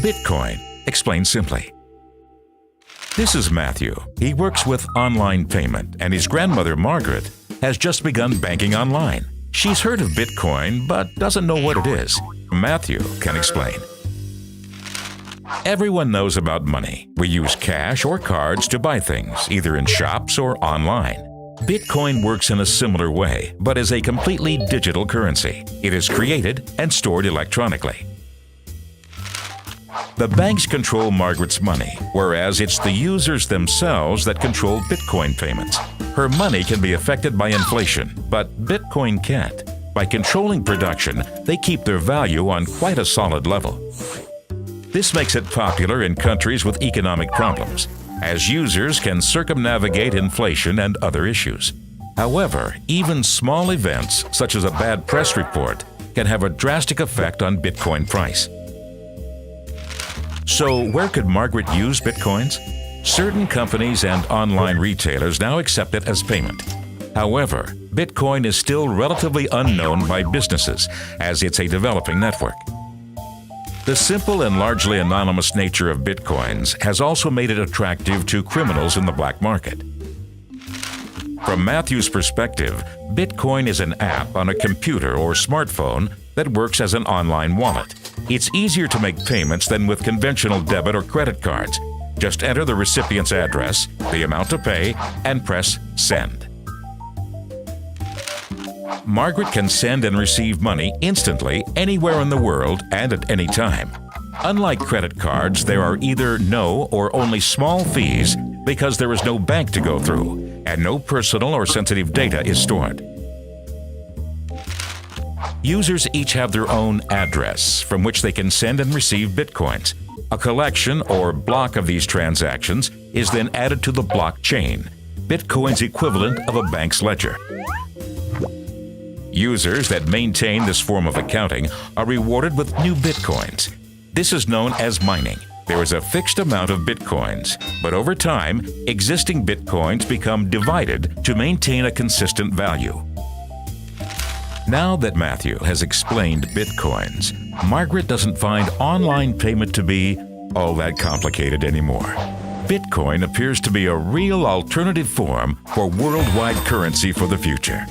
Bitcoin, explained simply. This is Matthew. He works with online payment, and his grandmother, Margaret, has just begun banking online. She's heard of Bitcoin, but doesn't know what it is. Matthew can explain. Everyone knows about money. We use cash or cards to buy things, either in shops or online. Bitcoin works in a similar way, but is a completely digital currency. It is created and stored electronically. The banks control Margaret's money, whereas it's the users themselves that control Bitcoin payments. Her money can be affected by inflation, but Bitcoin can't. By controlling production, they keep their value on quite a solid level. This makes it popular in countries with economic problems, as users can circumnavigate inflation and other issues. However, even small events, such as a bad press report, can have a drastic effect on Bitcoin price. So, where could Margaret use Bitcoins? Certain companies and online retailers now accept it as payment. However, Bitcoin is still relatively unknown by businesses, as it's a developing network. The simple and largely anonymous nature of Bitcoins has also made it attractive to criminals in the black market. From Matthew's perspective, Bitcoin is an app on a computer or smartphone that works as an online wallet. It's easier to make payments than with conventional debit or credit cards. Just enter the recipient's address, the amount to pay, and press Send. Margaret can send and receive money instantly anywhere in the world and at any time. Unlike credit cards, there are either no or only small fees because there is no bank to go through, and no personal or sensitive data is stored. Users each have their own address from which they can send and receive Bitcoins. A collection or block of these transactions is then added to the blockchain, Bitcoin's equivalent of a bank's ledger. Users that maintain this form of accounting are rewarded with new Bitcoins. This is known as mining. There is a fixed amount of Bitcoins, but over time, existing Bitcoins become divided to maintain a consistent value. Now that Matthew has explained Bitcoins, Margaret doesn't find online payment to be all that complicated anymore. Bitcoin appears to be a real alternative form for worldwide currency for the future.